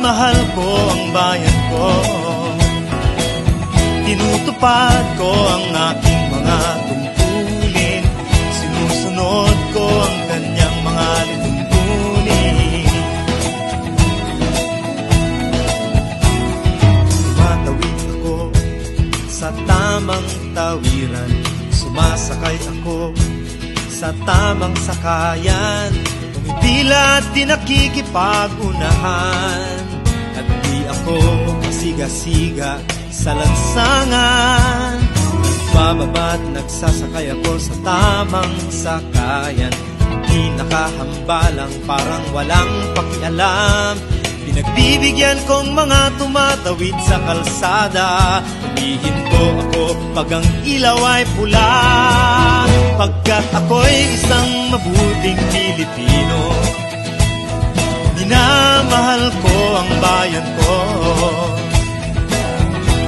Minamahal ko ang bayan ko, tinutupad ko ang aking mga tungkulin, sinusunod ko ang kanyang mga lituntunin. Tumatawid ako sa tamang tawiran, sumasakay ako sa tamang sakayan, tila di nakikipag-unahan, at di ako masiga-siga sa lansangan. Nagbababa't nagsasakay ako sa tamang sakayan, di nakahambalang parang walang pakialam. Pinagbibigyan kong mga tumatawid sa kalsada, humihinto ako pag ang ilaw ay pula, pagkat ako'y isang mabuting Pilipino. Minamahal ko ang bayan ko,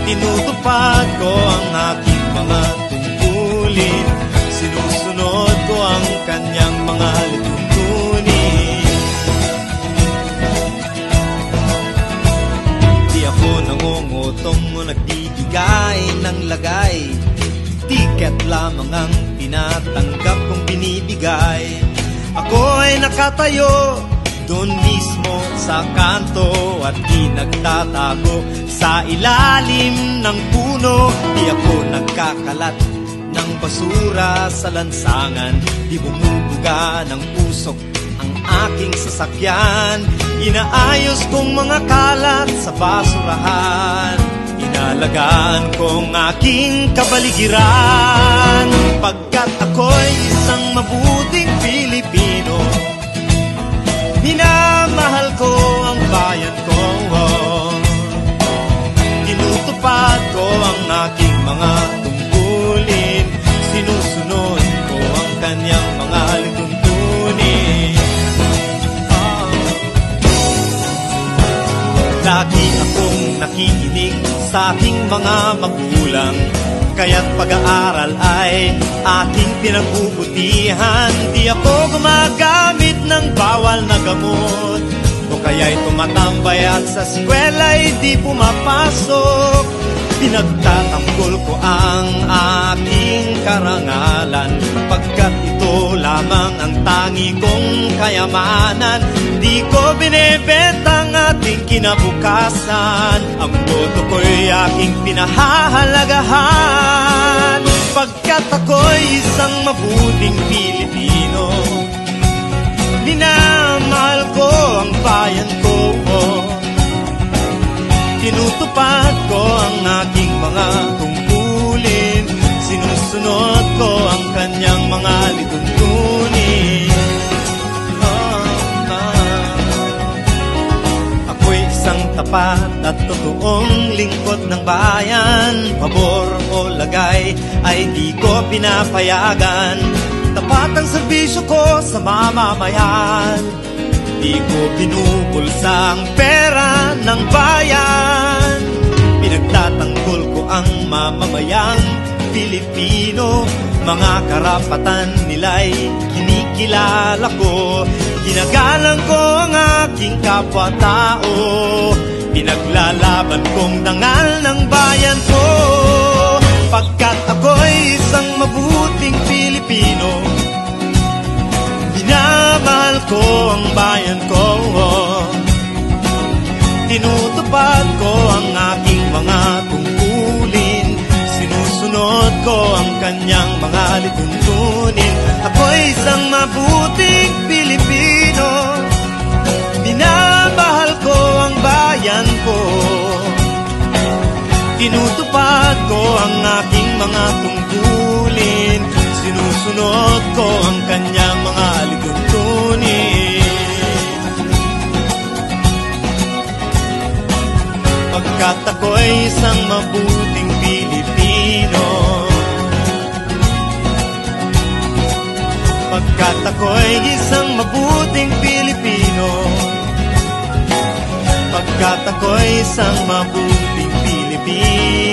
tinutupad ko ang aking mga tungkulin, sinusunod ko ang kanyang mga lituntunin. Di ako nangungutong o nagbibigay ng lagay, tiket lamang ang tinatanggap kong binibigay. Ako ay nakatayo doon mismo sa kanto at di nagtatago sa ilalim ng puno. Di ako nagkakalat ng basura sa lansangan, di bumubuga ng usok ang aking sasakyan. Inaayos kong mga kalat sa basurahan, inalagaan kong aking kabaligiran, pagkat ako'y isang mabuting Pilipino. Minamahal ko ang bayan ko, tinutupad ko ang aking mga tungkulin, sinusunod ko ang kanyang mga lituntunin. Lagi akong nakikinig sa aking mga magulang, kaya't pag-aaral ay aking pinagbubutihan. Di ako gumagamit ng bawal na gamot, o kaya'y tumatambay at sa eskwela'y di pumapasok. Pinagtatanggol ko ang aking karangalan, pagkat ito lamang ang tangi kong kayamanan. Di ko binebenta ang ating kinabukasan, ang boto ko'y aking pinahahalagahan, pagkat ako'y isang mabuting Pilipino. Minamahal ko ang bayan ko, tinutupad ko ang aking mga tungkulin, sinusunod ko ang kanyang mga lituntunin. Ako'y isang tapat at totoong lingkod ng bayan, pabor o lagay ay di ko pinapayagan. Tapat ang serbisyo ko sa mamamayan, di ko binubulsa ang pera ng bayan. Pinagtatanggol ko ang mamamayang Pilipino, mga karapatan nila'y kinikilala ko. Ginagalang ko ang aking kapwa-tao, pinaglalaban kong dangal ng bayan ko, pagkat ako'y isang mabuting Pilipino. Minamahal ko ang bayan ko, tinutupad ko ang aking mga tungkulin, sinusunod ko ang kanyang mga lituntunin. Ako'y isang mabuting Pilipino, minamahal ko ang bayan ko, tinutupad ko ang aking mga tungkulin, sinusunod ko ang kanyang mga lituntunin. Pagkat ako'y isang mabuting Pilipino, pagkat ako'y isang mabuting Pilipino, pagkat ako'y isang mabuting Pilipino.